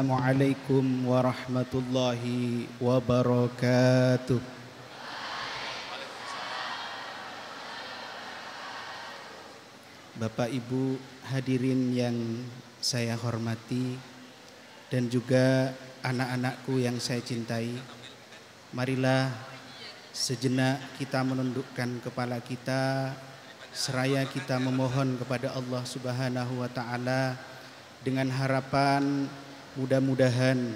Assalamualaikum warahmatullahi wabarakatuh. Bapak Ibu hadirin yang saya hormati dan juga anak-anakku yang saya cintai, marilah sejenak kita menundukkan kepala kita seraya kita memohon kepada Allah Subhanahu wa taala dengan harapan mudah-mudahan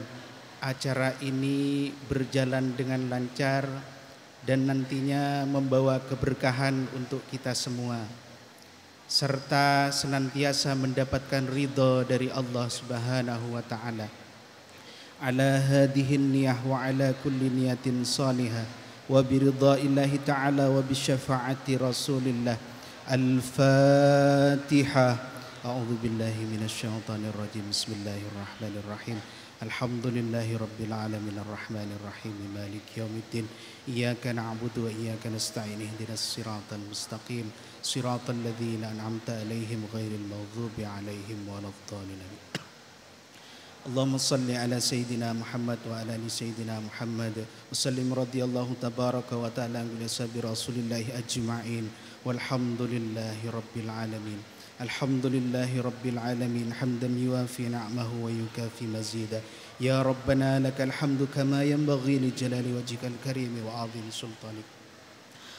acara ini berjalan dengan lancar dan nantinya membawa keberkahan untuk kita semua, serta senantiasa mendapatkan ridho dari Allah Subhanahu wa taala. Ala hadihin niyah wa ala kulli niyatin salihah wa biridha'illahi ta'ala wa bisyafaati Rasulillah. Al-Fatihah. A'udzu billahi minasyaitonir rajim. Bismillahirrahmanirrahim. Alhamdulillahi rabbil alamin arrahmanir rahim maliki yaumiddin. Iyyaka na'budu wa iyyaka nasta'in ihdinas siratal mustaqim siratal ladzina an'amta 'alaihim ghairil maghdubi 'alaihim waladdallin. Allahumma salli ala Sayyidina Muhammad wa ala ali Sayyidina Muhammad wa sallim radhiyallahu tabaraka wa ta'ala an sahabi Rasulillahi ajma'in walhamdulillahi rabbil alamin. Alhamdulillahi rabbil alamin hamdan yuwafi ni'amahu wa yukafi mazida. Ya Rabbana lakal hamdu kama yanbaghi li jalali wajhikal karim wa 'azimi sultanik.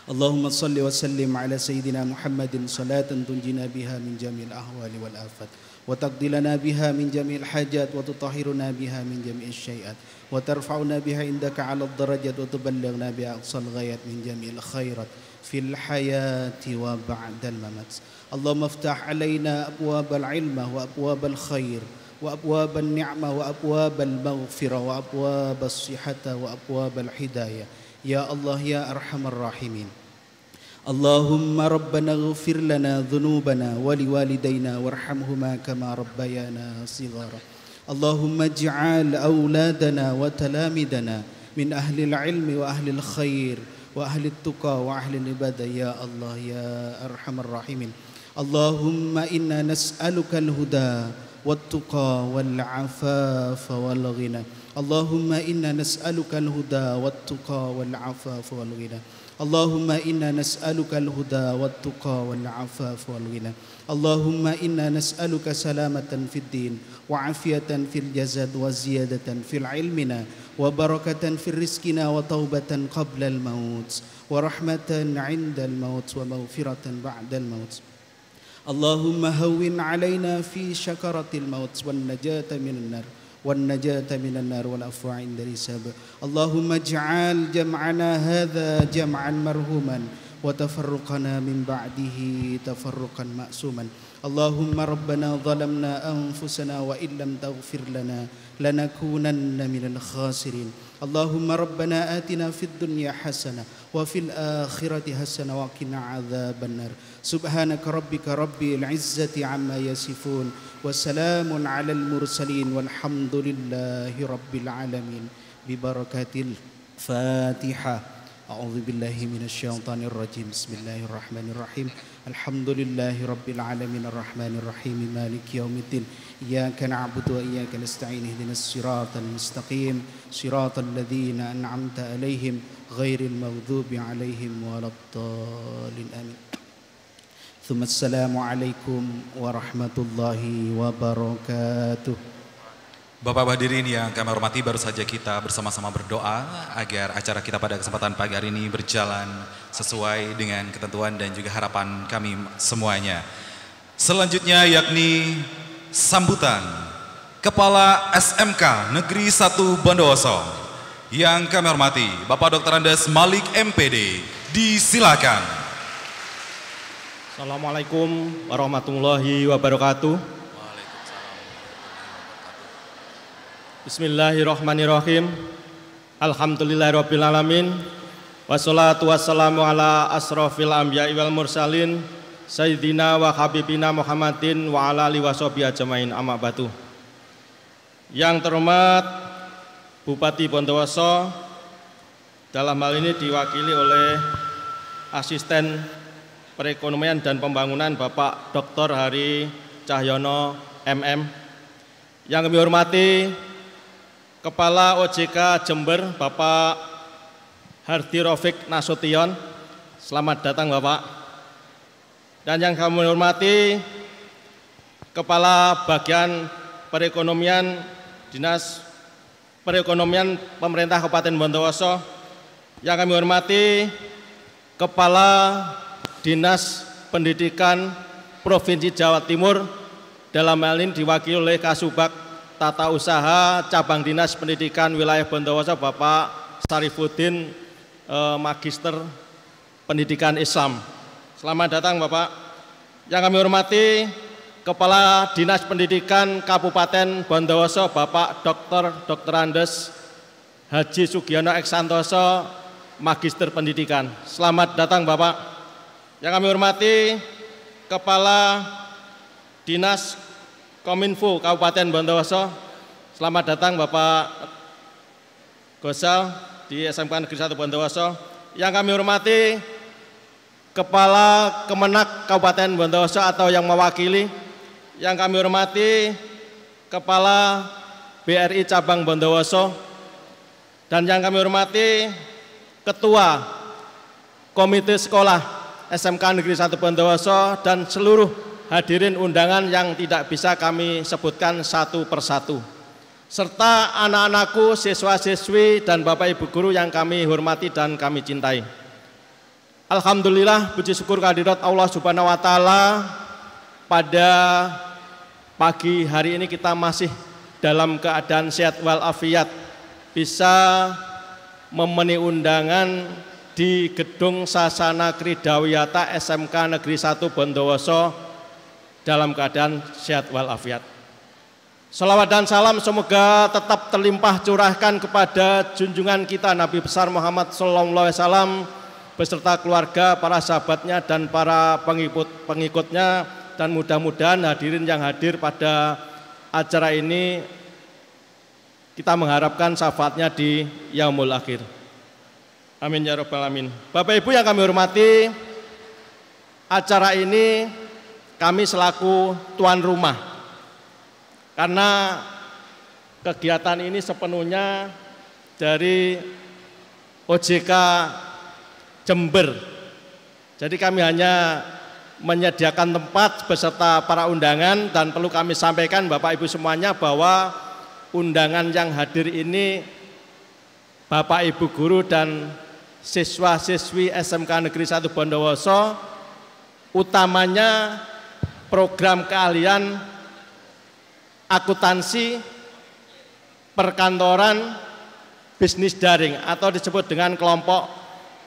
Allahumma salli wa sallim ala Sayyidina Muhammadin salatan tunjina biha min jami'il ahwali wal afat وتقضي لنا بها من جميع الحاجات وتطهرنا بها من جميع الشيئات وترفعنا بها عندك على الدرجات وتبلغنا بها أقصى الغايات من جميع الخيرات في الحياة وبعد الممات. اللهم افتح علينا أبواب العلم وأبواب الخير وأبواب النعمة وأبواب المغفرة وأبواب الصحة وأبواب الهداية يا الله يا أرحم الراحمين. اللهم ربنا اغفر لنا ذنوبنا ولوالدينا وارحمهما كما ربيانا صغارا. اللهم اجعل أولادنا وتلامذنا من أهل العلم وأهل الخير وأهل التقى وأهل العبادة يا الله يا أرحم الراحمين. اللهم إنا نسألك الهدى والتقى والعفاف والغنى. اللهم إنا نسألك الهدى والتقى والعفاف والغنى. اللهم إنا نسألك الهدى والتقى والعفاف والغنى. اللهم إنا نسألك سلامة في الدين وعافية في الجسد وزيادة في علمنا وبركة في رزقنا وتوبة قبل الموت ورحمة عند الموت ومغفرة بعد الموت. اللهم هون علينا في شكرة الموت والنجاة من النار والعفو عند الحساب. اللهم اجعل جمعنا هذا جمعا مرحوما وتفرقنا من بعده تفرقا معصوما. اللهم ربنا ظلمنا أنفسنا وإن لم تغفر لنا لنكونن من الخاسرين. اللهم ربنا آتنا في الدنيا حسنة وفي الآخرة حسنة وقنا عذاب النار. سبحانك ربك رب العزة عما يصفون وسلام على المرسلين والحمد لله رب العالمين ببركة الفاتحة. أعوذ بالله من الشيطان الرجيم. بسم الله الرحمن الرحيم. الحمد لله رب العالمين الرحمن الرحيم مالك يوم الدين. إياك نعبد وإياك نستعين اهدنا الصراط المستقيم صراط الذين أنعمت عليهم غير المغضوب عليهم ولا الضالين آمين. ثم السلام عليكم ورحمة الله وبركاته. Bapak hadirin yang kami hormati, baru saja kita bersama-sama berdoa agar acara kita pada kesempatan pagi hari ini berjalan sesuai dengan ketentuan dan juga harapan kami semuanya. Selanjutnya yakni sambutan Kepala SMK Negeri 1 Bondowoso. Yang kami hormati Bapak Dr. Andes Malik MPD, disilakan. Assalamualaikum warahmatullahi wabarakatuh. Bismillahirrahmanirrahim. Alhamdulillahirabbil alamin. Wassalatu wassalamu ala asrofil anbiya'i wal mursalin sayyidina wa habibina Muhammadin wa ala alihi washabihi ajmain, amma ba'du. Yang terhormat Bupati Bondowoso, dalam hal ini diwakili oleh Asisten Perekonomian dan Pembangunan Bapak Dr. Hari Cahyono MM. Yang kami hormati Kepala OJK Jember Bapak Hardi Rafiq Nasution. Selamat datang Bapak. Dan yang kami hormati Kepala Bagian Perekonomian Dinas Perekonomian Pemerintah Kabupaten Bondowoso. Yang kami hormati Kepala Dinas Pendidikan Provinsi Jawa Timur, dalam hal ini diwakili oleh Kasubag Tata Usaha Cabang Dinas Pendidikan Wilayah Bondowoso Bapak Sarifuddin, Magister Pendidikan Islam. Selamat datang Bapak. Yang kami hormati Kepala Dinas Pendidikan Kabupaten Bondowoso Bapak Dr. Andes Haji Sugiono Eksantoso, Magister Pendidikan. Selamat datang Bapak. Yang kami hormati Kepala Dinas Kominfo Kabupaten Bondowoso. Selamat datang Bapak Gosal di SMK Negeri 1 Bondowoso. Yang kami hormati Kepala Kemenak Kabupaten Bondowoso atau yang mewakili. Yang kami hormati Kepala BRI Cabang Bondowoso. Dan yang kami hormati Ketua Komite Sekolah SMK Negeri 1 Bondowoso dan seluruh hadirin undangan yang tidak bisa kami sebutkan satu persatu, serta anak-anakku, siswa-siswi dan Bapak Ibu guru yang kami hormati dan kami cintai. Alhamdulillah, puji syukur kehadirat Allah Subhanahu wa taala, pada pagi hari ini kita masih dalam keadaan sehat walafiat, bisa memenuhi undangan di Gedung Sasana Kridawiyata SMK Negeri 1 Bondowoso dalam keadaan sehat walafiat. Salawat dan salam semoga tetap terlimpah curahkan kepada junjungan kita Nabi besar Muhammad SAW beserta keluarga, para sahabatnya dan para pengikutnya, dan mudah-mudahan hadirin yang hadir pada acara ini kita mengharapkan syafaatnya di yaumul akhir. Amin ya rabbal alamin. Bapak Ibu yang kami hormati, acara ini kami selaku tuan rumah, karena kegiatan ini sepenuhnya dari OJK Jember. Jadi kami hanya menyediakan tempat beserta para undangan, dan perlu kami sampaikan Bapak Ibu semuanya bahwa undangan yang hadir ini Bapak Ibu guru dan siswa-siswi SMK Negeri 1 Bondowoso, utamanya program keahlian akuntansi, perkantoran, bisnis daring atau disebut dengan kelompok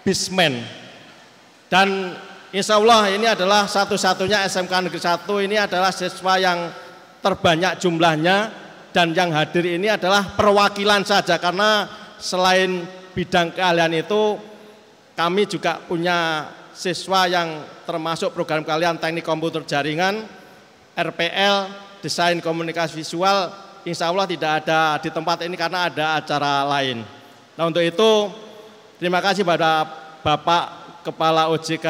Bismen. Dan insya Allah ini adalah satu-satunya SMK Negeri 1 ini adalah siswa yang terbanyak jumlahnya, dan yang hadir ini adalah perwakilan saja, karena selain bidang keahlian itu kami juga punya siswa yang termasuk program keahlian teknik komputer jaringan, RPL, desain komunikasi visual. Insya Allah tidak ada di tempat ini karena ada acara lain. Nah, untuk itu terima kasih pada Bapak Kepala OJK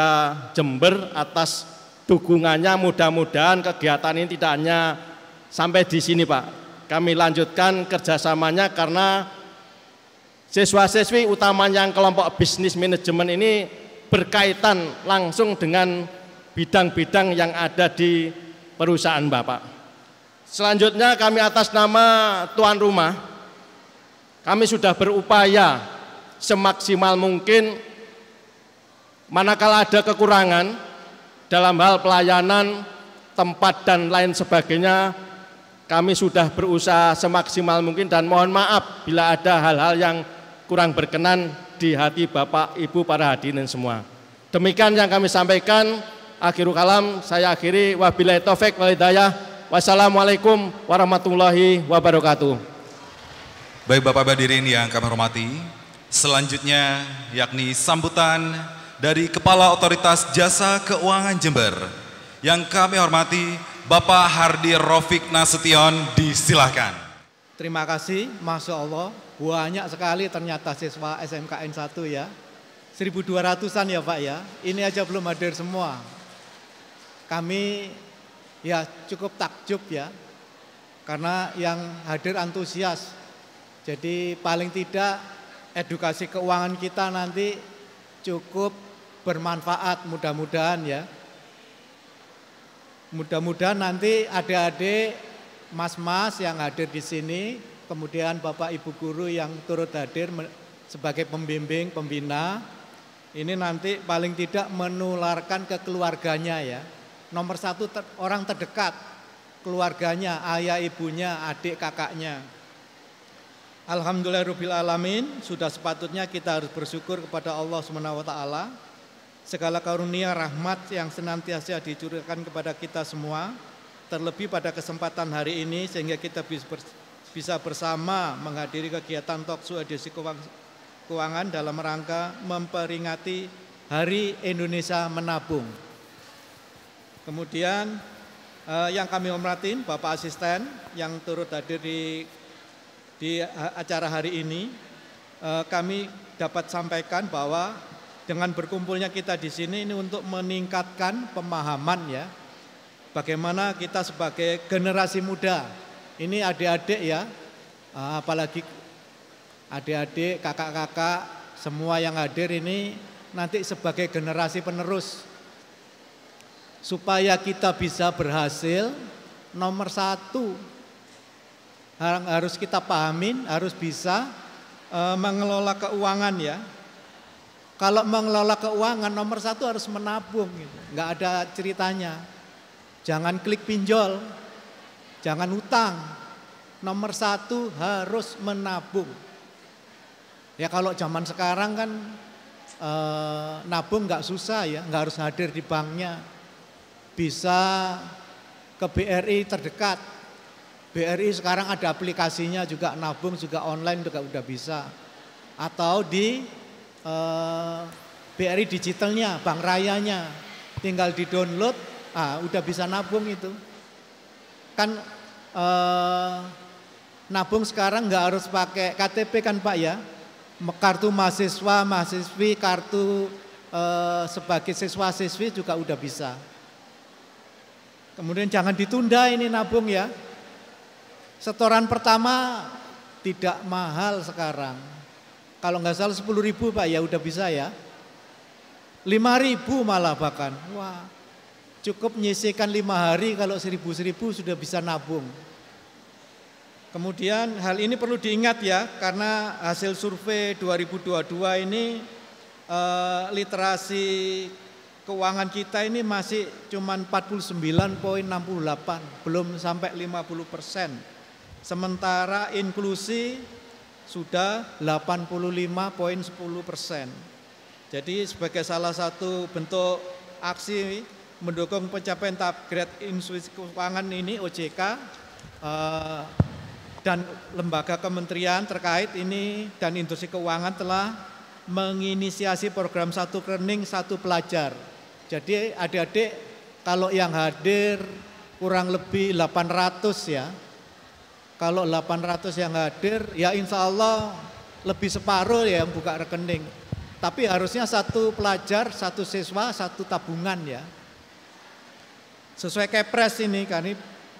Jember atas dukungannya. Mudah-mudahan kegiatan ini tidak hanya sampai di sini Pak, kami lanjutkan kerjasamanya, karena siswa-siswi utamanya yang kelompok bisnis manajemen ini berkaitan langsung dengan bidang-bidang yang ada di perusahaan Bapak. Selanjutnya kami atas nama tuan rumah, kami sudah berupaya semaksimal mungkin, manakala ada kekurangan dalam hal pelayanan, tempat dan lain sebagainya, kami sudah berusaha semaksimal mungkin, dan mohon maaf bila ada hal-hal yang kurang berkenan di hati Bapak Ibu para hadirin semua. Demikian yang kami sampaikan. Akhirul kalam saya akhiri, wabillahi taufik wal hidayah. Wassalamualaikum warahmatullahi wabarakatuh. Baik Bapak hadirin yang kami hormati, selanjutnya yakni sambutan dari Kepala Otoritas Jasa Keuangan Jember. Yang kami hormati Bapak Hardi Rafiq Nasution, disilakan. Terima kasih, Masya Allah, banyak sekali ternyata siswa SMKN 1 ya. 1.200-an ya Pak ya, ini aja belum hadir semua. Kami ya cukup takjub ya, karena yang hadir antusias. Jadi paling tidak edukasi keuangan kita nanti cukup bermanfaat, mudah-mudahan ya. Mudah-mudahan nanti adik-adik, mas-mas yang hadir di sini, kemudian Bapak Ibu guru yang turut hadir sebagai pembimbing, pembina, ini nanti paling tidak menularkan ke keluarganya ya. Nomor satu orang terdekat, keluarganya, ayah ibunya, adik kakaknya. Alhamdulillahirabbil alamin, sudah sepatutnya kita harus bersyukur kepada Allah Subhanahu wa taala. Segala karunia rahmat yang senantiasa dicurahkan kepada kita semua, terlebih pada kesempatan hari ini sehingga kita bisa bersama menghadiri kegiatan talkshow edisi keuangan dalam rangka memperingati Hari Indonesia Menabung. Kemudian yang kami hormatin Bapak Asisten yang turut hadir di acara hari ini, kami dapat sampaikan bahwa dengan berkumpulnya kita di sini ini untuk meningkatkan pemahaman ya, bagaimana kita sebagai generasi muda, ini adik-adik ya, apalagi adik-adik, kakak-kakak, semua yang hadir ini nanti sebagai generasi penerus. Supaya kita bisa berhasil, nomor satu harus kita pahamin, harus bisa mengelola keuangan ya. Kalau mengelola keuangan nomor satu harus menabung, gitu. Nggak ada ceritanya. Jangan klik pinjol, jangan utang. Nomor satu harus menabung. Ya kalau zaman sekarang kan nabung nggak susah ya, nggak harus hadir di banknya. Bisa ke BRI terdekat. BRI sekarang ada aplikasinya juga, nabung juga online juga udah bisa. Atau di BRI digitalnya, bank rayanya, tinggal di download, udah bisa nabung itu. Kan nabung sekarang nggak harus pakai KTP kan Pak ya, kartu mahasiswa, mahasiswi, kartu sebagai siswa-siswi juga udah bisa. Kemudian jangan ditunda ini nabung ya. Setoran pertama tidak mahal sekarang. Kalau nggak salah 10.000 Pak ya udah bisa ya. 5.000 malah bahkan. Wah, cukup menyisihkan 5 hari kalau 1.000 sudah bisa nabung. Kemudian hal ini perlu diingat ya, karena hasil survei 2022 ini literasi keuangan kita ini masih cuma 49,68, belum sampai 50%. Sementara inklusi sudah 85,10%. Jadi sebagai salah satu bentuk aksi mendukung pencapaian tahap grade inklusi keuangan ini, OJK dan lembaga kementerian terkait ini dan industri keuangan telah menginisiasi program satu rekening satu pelajar. Jadi adik-adik kalau yang hadir kurang lebih 800 ya. Kalau 800 yang hadir, ya insya Allah lebih separuh ya yang buka rekening. Tapi harusnya satu pelajar, satu siswa, satu tabungan ya. Sesuai Kepres ini,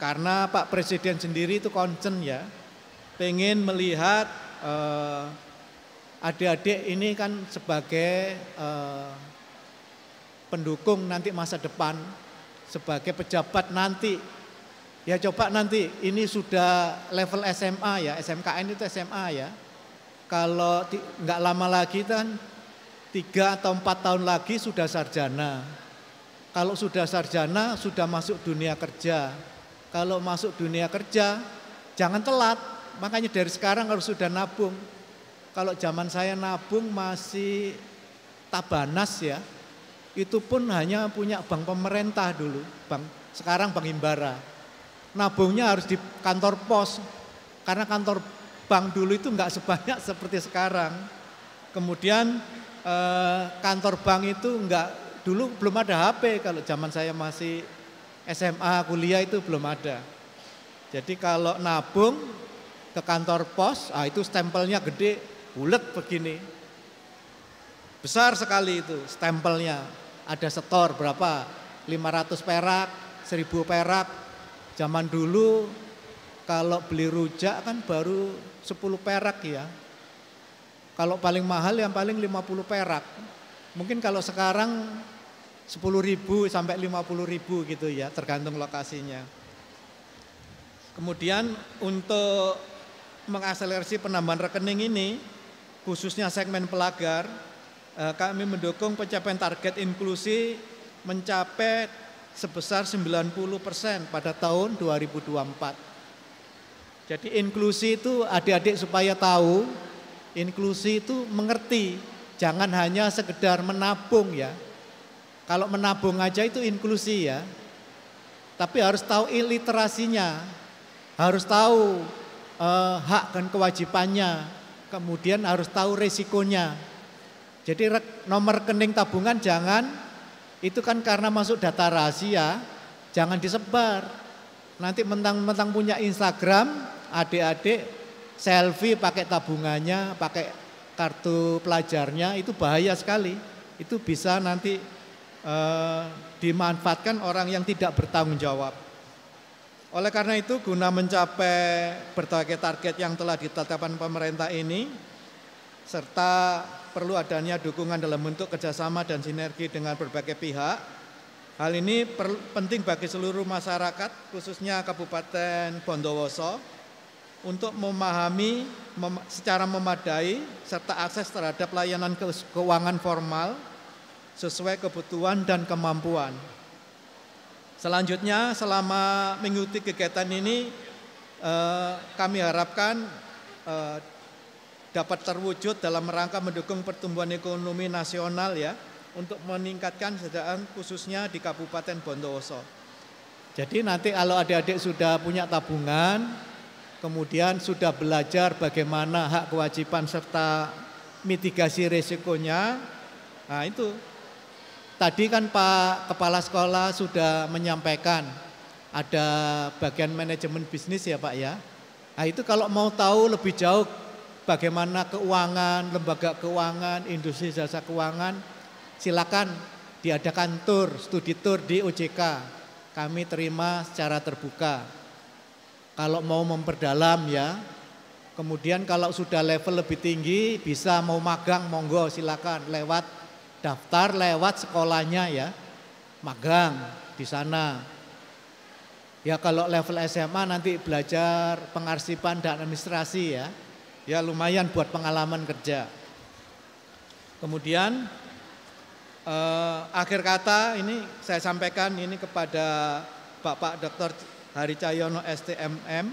karena Pak Presiden sendiri itu concern ya. Pengen melihat adik-adik ini kan sebagai pendukung nanti masa depan, sebagai pejabat nanti. Ya coba nanti ini sudah level SMA ya, SMKN itu SMA ya. Kalau nggak lama lagi kan 3 atau 4 tahun lagi sudah sarjana. Kalau sudah sarjana sudah masuk dunia kerja. Kalau masuk dunia kerja jangan telat, makanya dari sekarang harus sudah nabung. Kalau zaman saya nabung masih Tabanas ya, itu pun hanya punya bank pemerintah dulu, sekarang Bank Himbara. Nabungnya harus di kantor pos, karena kantor bank dulu itu enggak sebanyak seperti sekarang. Kemudian kantor bank itu enggak, dulu belum ada HP, kalau zaman saya masih SMA, kuliah itu belum ada. Jadi kalau nabung ke kantor pos, itu stempelnya gede, bulat begini. Besar sekali itu stempelnya, ada setor berapa, 500 perak, 1000 perak. Zaman dulu kalau beli rujak kan baru 10 perak ya. Kalau paling mahal yang paling 50 perak. Mungkin kalau sekarang 10.000 sampai 50.000 gitu ya, tergantung lokasinya. Kemudian untuk mengakselerasi penambahan rekening ini, khususnya segmen pelagar, kami mendukung pencapaian target inklusi mencapai sebesar 90% pada tahun 2024. Jadi inklusi itu adik-adik supaya tahu, inklusi itu mengerti, jangan hanya sekedar menabung ya. Kalau menabung aja itu inklusi ya. Tapi harus tahu literasinya, harus tahu hak dan kewajibannya, kemudian harus tahu resikonya. Jadi nomor rekening tabungan jangan, itu kan karena masuk data rahasia, jangan disebar. Nanti mentang-mentang punya Instagram, adik-adik selfie pakai tabungannya, pakai kartu pelajarnya, itu bahaya sekali. Itu bisa nanti dimanfaatkan orang yang tidak bertanggung jawab. Oleh karena itu, guna mencapai berbagai target yang telah ditetapkan pemerintah ini, serta perlu adanya dukungan dalam bentuk kerjasama dan sinergi dengan berbagai pihak. Hal ini penting bagi seluruh masyarakat, khususnya Kabupaten Bondowoso, untuk memahami secara memadai serta akses terhadap layanan keuangan formal sesuai kebutuhan dan kemampuan. Selanjutnya, selama mengikuti kegiatan ini, kami harapkan dapat terwujud dalam rangka mendukung pertumbuhan ekonomi nasional ya, untuk meningkatkan kesejahteraan khususnya di Kabupaten Bondowoso. Jadi nanti kalau adik-adik sudah punya tabungan, kemudian sudah belajar bagaimana hak kewajiban serta mitigasi risikonya, nah itu. Tadi kan Pak Kepala Sekolah sudah menyampaikan ada bagian manajemen bisnis ya Pak ya. Nah itu kalau mau tahu lebih jauh bagaimana keuangan, lembaga keuangan, industri jasa keuangan, silakan diadakan studi tour di OJK. Kami terima secara terbuka. Kalau mau memperdalam ya. Kemudian kalau sudah level lebih tinggi bisa mau magang, monggo silakan lewat daftar lewat sekolahnya ya, magang di sana. Ya kalau level SMA nanti belajar pengarsipan dan administrasi ya, ya lumayan buat pengalaman kerja. Kemudian akhir kata ini saya sampaikan ini kepada Bapak Dr. Hari Cahyono STMM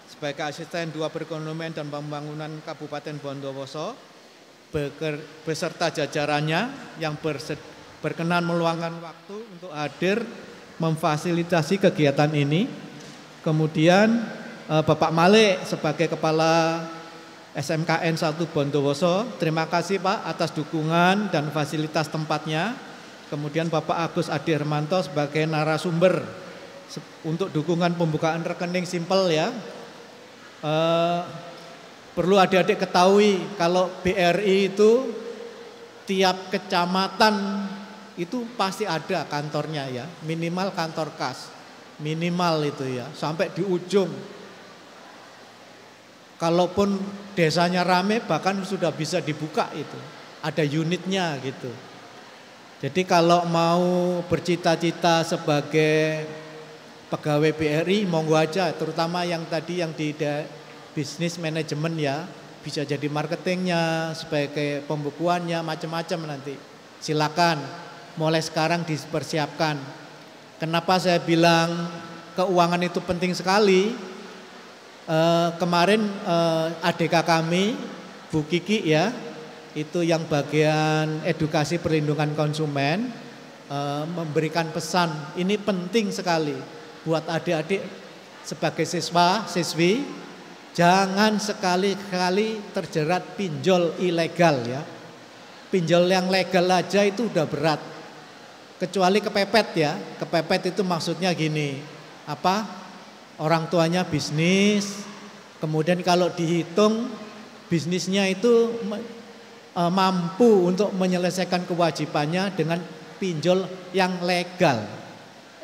sebagai Asisten 2 Perekonomian dan Pembangunan Kabupaten Bondowoso, beserta jajarannya yang berkenan meluangkan waktu untuk hadir memfasilitasi kegiatan ini. Kemudian Bapak Malik sebagai Kepala SMKN 1 Bondowoso, terima kasih Pak atas dukungan dan fasilitas tempatnya. Kemudian Bapak Agus Adi Hermanto sebagai narasumber untuk dukungan pembukaan rekening simpel ya. Perlu adik-adik ketahui kalau BRI itu tiap kecamatan itu pasti ada kantornya ya, minimal kantor kas, minimal itu ya, sampai di ujung. Kalaupun desanya rame bahkan sudah bisa dibuka itu, ada unitnya gitu. Jadi kalau mau bercita-cita sebagai pegawai BRI monggo aja, terutama yang tadi yang di bisnis manajemen ya, bisa jadi marketingnya, sebagai pembukuannya, macam-macam nanti. Silakan, mulai sekarang dipersiapkan. Kenapa saya bilang keuangan itu penting sekali? Kemarin ADK kami, Bu Kiki ya, itu yang bagian edukasi perlindungan konsumen, memberikan pesan, ini penting sekali buat adik-adik sebagai siswa-siswi. Jangan sekali-kali terjerat pinjol ilegal ya. Pinjol yang legal aja itu udah berat. Kecuali kepepet ya. Kepepet itu maksudnya gini. Orang tuanya bisnis, kemudian kalau dihitung bisnisnya itu mampu untuk menyelesaikan kewajibannya dengan pinjol yang legal.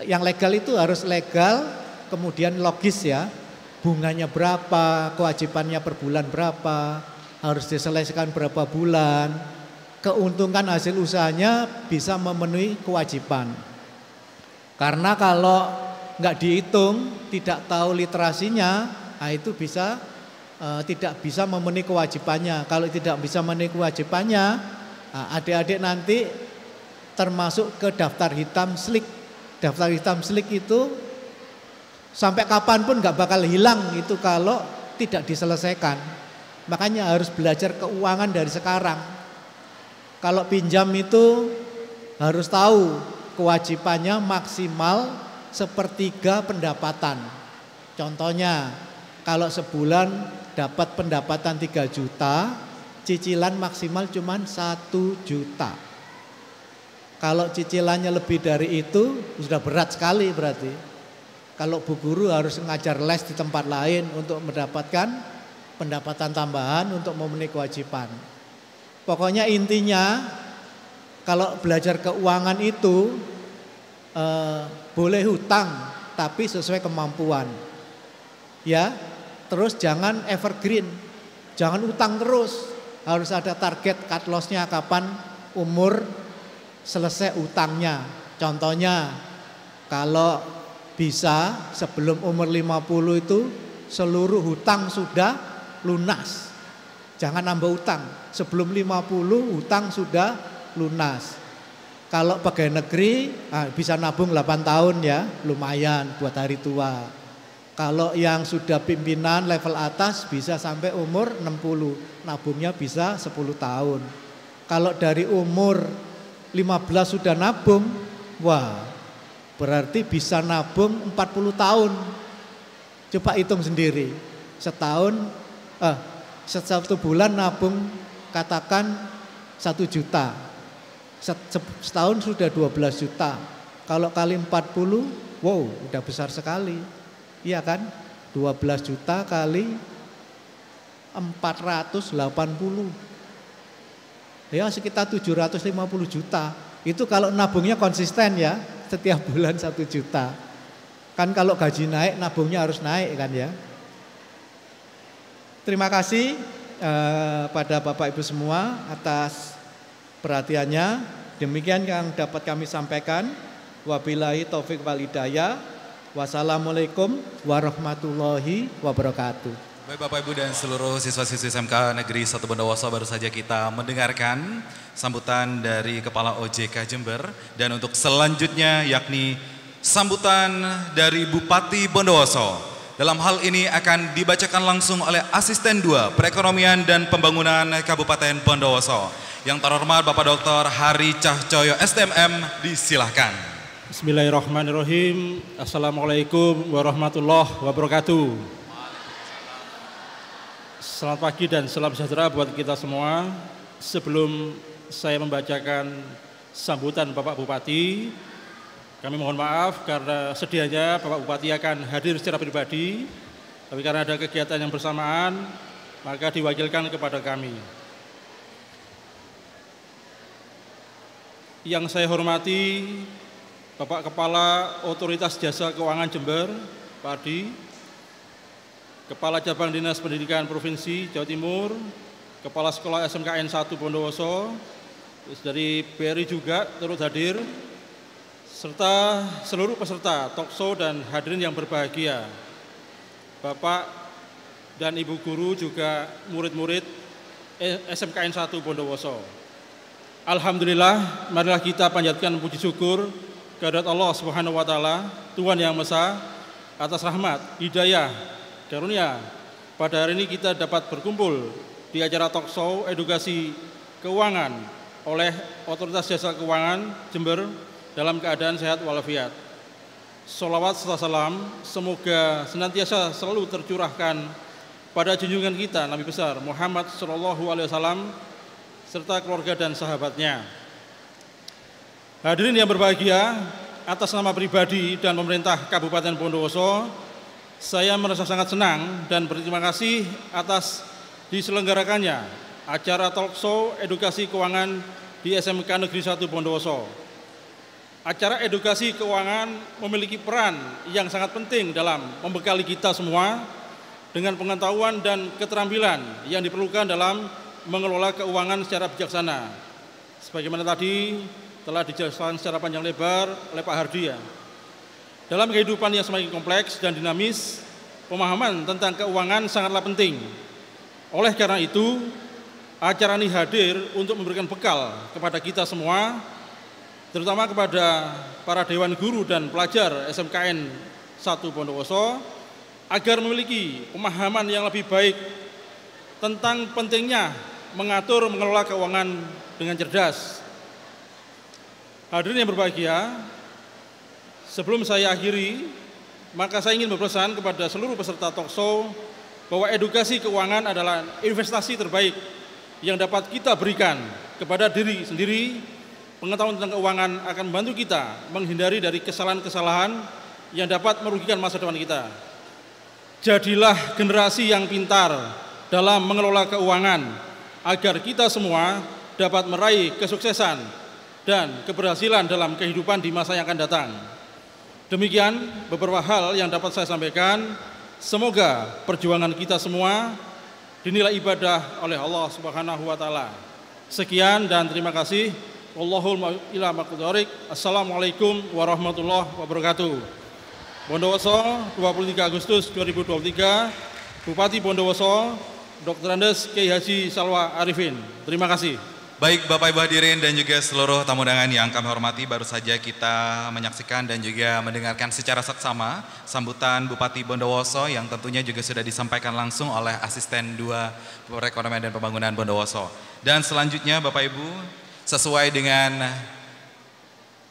Yang legal itu harus legal, kemudian logis ya. bunganya berapa, kewajibannya per bulan berapa, harus diselesaikan berapa bulan, keuntungan hasil usahanya bisa memenuhi kewajiban. Karena kalau nggak dihitung, tidak tahu literasinya, nah itu bisa tidak bisa memenuhi kewajibannya. Kalau tidak bisa memenuhi kewajibannya, adik-adik nanti termasuk ke daftar hitam SLIK. Daftar hitam SLIK itu sampai kapanpun nggak bakal hilang itu kalau tidak diselesaikan. Makanya harus belajar keuangan dari sekarang. Kalau pinjam itu harus tahu kewajibannya maksimal sepertiga pendapatan. Contohnya kalau sebulan dapat pendapatan 3 juta, cicilan maksimal cuma 1 juta. Kalau cicilannya lebih dari itu sudah berat sekali berarti. Kalau bu guru harus ngajar les di tempat lain untuk mendapatkan pendapatan tambahan untuk memenuhi kewajiban. Pokoknya intinya kalau belajar keuangan itu boleh hutang tapi sesuai kemampuan. Ya, terus jangan evergreen, jangan utang terus. Harus ada target cut loss-nya kapan umur selesai utangnya. Contohnya kalau bisa sebelum umur 50 itu seluruh hutang sudah lunas. Jangan nambah utang. Sebelum 50 hutang sudah lunas. Kalau pegawai negeri bisa nabung 8 tahun ya, lumayan buat hari tua. Kalau yang sudah pimpinan level atas bisa sampai umur 60, nabungnya bisa 10 tahun. Kalau dari umur 15 sudah nabung, wah berarti bisa nabung 40 tahun. Coba hitung sendiri, satu bulan nabung katakan 1 juta, setahun sudah 12 juta. Kalau kali 40, wow udah besar sekali. Iya kan? 12 juta kali 480. Ya sekitar 750 juta. Itu kalau nabungnya konsisten ya, setiap bulan 1 juta. Kan kalau gaji naik, nabungnya harus naik kan ya. Terima kasih pada Bapak Ibu semua atas perhatiannya. Demikian yang dapat kami sampaikan. Wabillahi taufik wal hidayah. Wassalamualaikum warahmatullahi wabarakatuh. Baik Bapak Ibu dan seluruh siswa-siswi SMK Negeri 1 Bondowoso, baru saja kita mendengarkan sambutan dari Kepala OJK Jember. Dan untuk selanjutnya yakni sambutan dari Bupati Bondowoso. Dalam hal ini akan dibacakan langsung oleh Asisten 2 Perekonomian dan Pembangunan Kabupaten Bondowoso. Yang terhormat Bapak Dr. Hari Cahcoyo STMM, disilahkan. Bismillahirrahmanirrahim. Assalamualaikum warahmatullahi wabarakatuh. Selamat pagi dan salam sejahtera buat kita semua. Sebelum saya membacakan sambutan Bapak Bupati, kami mohon maaf karena sedianya Bapak Bupati akan hadir secara pribadi, tapi karena ada kegiatan yang bersamaan, maka diwakilkan kepada kami. Yang saya hormati Bapak Kepala Otoritas Jasa Keuangan Jember, Pak Adi, Kepala Cabang Dinas Pendidikan Provinsi Jawa Timur, Kepala Sekolah SMKN 1 Bondowoso, dari BRI juga turut hadir, serta seluruh peserta talkshow dan hadirin yang berbahagia. Bapak dan Ibu Guru juga murid-murid SMKN 1 Bondowoso. Alhamdulillah, marilah kita panjatkan puji syukur kehadirat Allah Subhanahu wa taala, Tuhan Yang Maha Esa, atas rahmat, hidayah, karunia. Pada hari ini kita dapat berkumpul di acara talkshow edukasi keuangan oleh Otoritas Jasa Keuangan Jember dalam keadaan sehat walafiat. Sholawat serta salam semoga senantiasa selalu tercurahkan pada junjungan kita Nabi besar Muhammad SAW serta keluarga dan sahabatnya. Hadirin yang berbahagia, atas nama pribadi dan pemerintah Kabupaten Bondowoso, saya merasa sangat senang dan berterima kasih atas diselenggarakannya acara talkshow edukasi keuangan di SMK Negeri 1 Bondowoso. Acara edukasi keuangan memiliki peran yang sangat penting dalam membekali kita semua dengan pengetahuan dan keterampilan yang diperlukan dalam mengelola keuangan secara bijaksana. Sebagaimana tadi telah dijelaskan secara panjang lebar oleh Pak Hardi ya. Dalam kehidupan yang semakin kompleks dan dinamis, pemahaman tentang keuangan sangatlah penting. Oleh karena itu, acara ini hadir untuk memberikan bekal kepada kita semua, terutama kepada para dewan guru dan pelajar SMKN 1 Bondowoso, agar memiliki pemahaman yang lebih baik tentang pentingnya mengatur mengelola keuangan dengan cerdas. Hadirin yang berbahagia, sebelum saya akhiri, maka saya ingin berpesan kepada seluruh peserta talkshow bahwa edukasi keuangan adalah investasi terbaik yang dapat kita berikan kepada diri sendiri. Pengetahuan tentang keuangan akan membantu kita menghindari dari kesalahan-kesalahan yang dapat merugikan masa depan kita. Jadilah generasi yang pintar dalam mengelola keuangan agar kita semua dapat meraih kesuksesan dan keberhasilan dalam kehidupan di masa yang akan datang. Demikian beberapa hal yang dapat saya sampaikan. Semoga perjuangan kita semua dinilai ibadah oleh Allah Subhanahu wa taala. Sekian dan terima kasih. Wallahul ila maqdhorik. Assalamualaikum warahmatullahi wabarakatuh. Bondowoso, 23 Agustus 2023, Bupati Bondowoso, Dr. Andes Kiai Haji Salwa Arifin. Terima kasih. Baik Bapak Ibu hadirin dan juga seluruh tamu undangan yang kami hormati, baru saja kita menyaksikan dan juga mendengarkan secara seksama sambutan Bupati Bondowoso yang tentunya juga sudah disampaikan langsung oleh Asisten 2 Perekonomian dan Pembangunan Bondowoso. Dan selanjutnya Bapak Ibu, sesuai dengan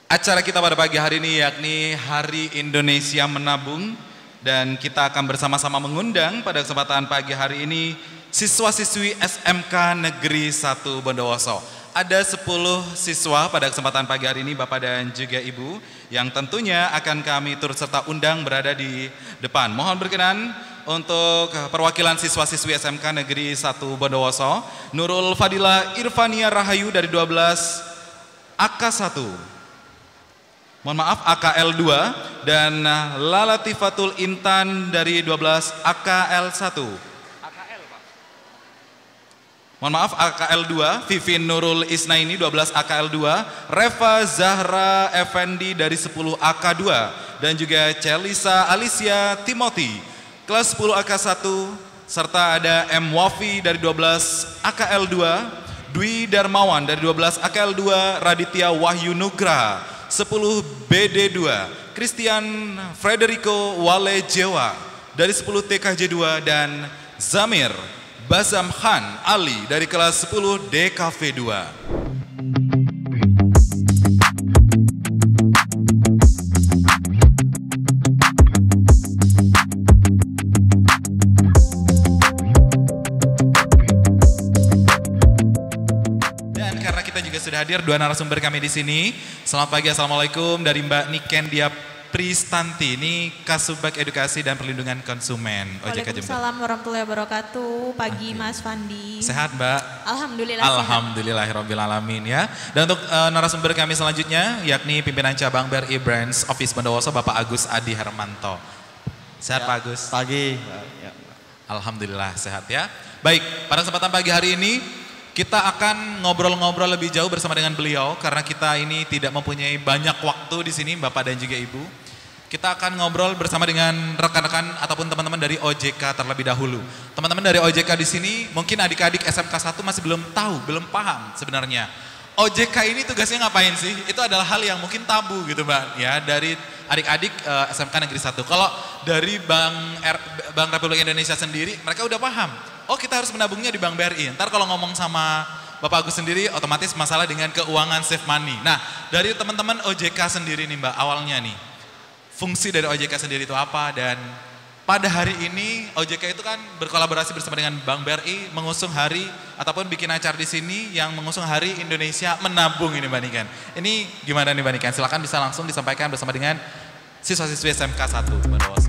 acara kita pada pagi hari ini yakni Hari Indonesia Menabung, dan kita akan bersama-sama mengundang pada kesempatan pagi hari ini siswa-siswi SMK Negeri 1 Bondowoso. Ada 10 siswa pada kesempatan pagi hari ini Bapak dan juga Ibu yang tentunya akan kami turut serta undang berada di depan. Mohon berkenan untuk perwakilan siswa-siswi SMK Negeri 1 Bondowoso, Nurul Fadila Irfania Rahayu dari 12 AK1. Mohon maaf, AKL 2, dan Lalatifatul Intan dari 12 AKL 1. Mohon maaf, AKL 2, Vivin Nurul Isnaini 12 AKL 2, Reva Zahra Effendi dari 10 AK2, dan juga Celisa Alicia Timothy kelas 10 AK1, serta ada M Wafi dari 12 AKL 2, Dwi Darmawan dari 12 AKL 2, Raditya Wahyu Nugra 10 BD2, Christian Frederico Wale Jewa dari 10 TKJ 2, dan Zamir Bazam Khan Ali dari kelas 10 DKV 2. Sudah hadir dua narasumber kami di sini. Selamat pagi, assalamualaikum, dari Mbak Niken Dia Pristanti, ini Kasubag Edukasi dan Perlindungan Konsumen OJK Jember. Waalaikumsalam warahmatullahi wabarakatuh. Pagi Mas Fandi. Sehat Mbak? Alhamdulillah. Alhamdulillahirrabbilalamin ya. Dan untuk narasumber kami selanjutnya yakni pimpinan cabang BRI Branch Office Bondowoso Bapak Agus Adi Hermanto. Sehat ya, Pak Agus? Pagi. Alhamdulillah sehat ya. Baik, pada kesempatan pagi hari ini kita akan ngobrol-ngobrol lebih jauh bersama dengan beliau karena kita ini tidak mempunyai banyak waktu di sini Bapak dan juga Ibu. Kita akan ngobrol bersama dengan rekan-rekan ataupun teman-teman dari OJK terlebih dahulu. Teman-teman dari OJK di sini mungkin adik-adik SMK 1 masih belum tahu, belum paham sebenarnya. OJK ini tugasnya ngapain sih? Itu adalah hal yang mungkin tabu gitu Mbak ya dari adik-adik SMK Negeri 1. Kalau dari Bank Republik Indonesia sendiri mereka udah paham. Oh kita harus menabungnya di Bank BRI. Ntar kalau ngomong sama Bapak Agus sendiri otomatis masalah dengan keuangan safe money. Nah dari teman-teman OJK sendiri nih Mbak, awalnya nih fungsi dari OJK sendiri itu apa, dan pada hari ini OJK itu kan berkolaborasi bersama dengan Bank BRI mengusung hari ataupun bikin acara di sini yang mengusung Hari Indonesia Menabung ini Mbak Niken. Ini gimana nih Mbak Niken? Silakan bisa langsung disampaikan bersama dengan siswa-siswi SMK 1 Bondowoso.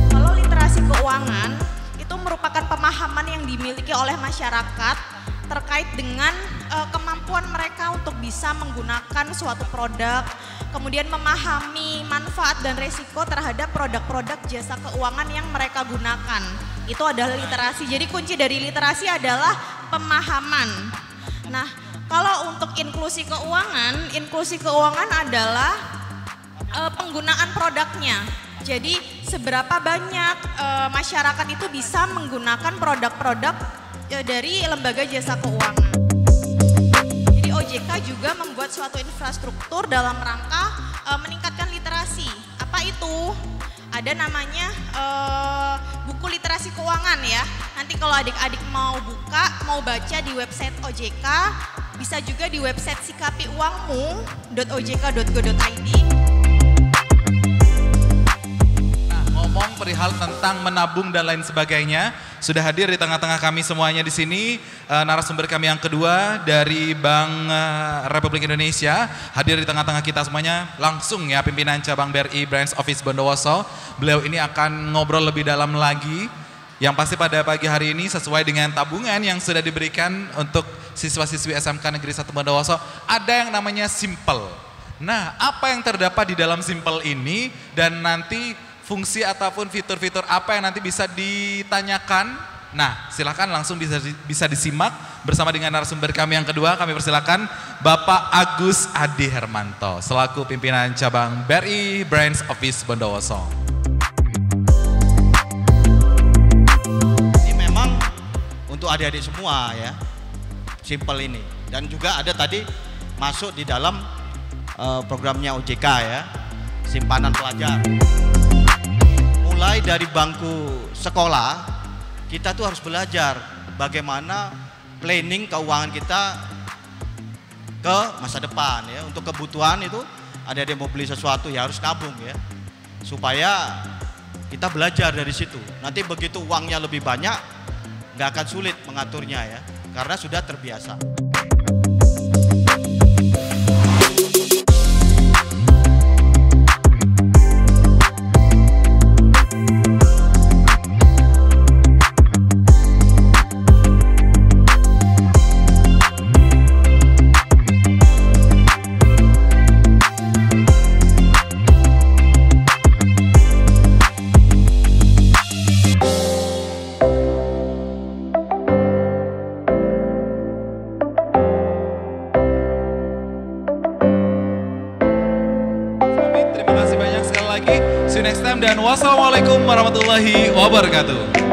Kalau literasi keuangan itu merupakan pemahaman yang dimiliki oleh masyarakat terkait dengan kemampuan mereka untuk bisa menggunakan suatu produk, kemudian memahami manfaat dan resiko terhadap produk-produk jasa keuangan yang mereka gunakan. Itu adalah literasi. Jadi kunci dari literasi adalah pemahaman. Nah, kalau untuk inklusi keuangan adalah penggunaan produknya. Jadi seberapa banyak masyarakat itu bisa menggunakan produk-produk dari lembaga jasa keuangan. Jadi OJK juga membuat suatu infrastruktur dalam rangka meningkatkan literasi. Apa itu? Ada namanya buku literasi keuangan ya. Nanti kalau adik-adik mau baca di website OJK, bisa juga di website sikapiuangmu.ojk.go.id. Nah, ngomong perihal tentang menabung dan lain sebagainya, sudah hadir di tengah-tengah kami semuanya di sini narasumber kami yang kedua dari Bank Republik Indonesia, hadir di tengah-tengah kita semuanya langsung ya, pimpinan cabang BRI Branch Office Bondowoso. Beliau ini akan ngobrol lebih dalam lagi. Yang pasti pada pagi hari ini sesuai dengan tabungan yang sudah diberikan untuk siswa-siswi SMK Negeri 1 Bondowoso, ada yang namanya Simple. Nah, apa yang terdapat di dalam Simple ini dan nanti fungsi ataupun fitur-fitur apa yang nanti bisa ditanyakan? Nah, silakan langsung bisa disimak bersama dengan narasumber kami yang kedua. Kami persilakan Bapak Agus Adi Hermanto selaku pimpinan cabang BRI Branch Office Bondowoso. Untuk adik-adik semua ya, Simple ini, dan juga ada tadi masuk di dalam programnya OJK ya, simpanan pelajar. Mulai dari bangku sekolah, kita tuh harus belajar bagaimana planning keuangan kita ke masa depan ya. Untuk kebutuhan itu, adik-adik mau beli sesuatu ya harus nabung ya, supaya kita belajar dari situ. Nanti begitu uangnya lebih banyak, nggak akan sulit mengaturnya ya, karena sudah terbiasa. Dan wassalamualaikum warahmatullahi wabarakatuh.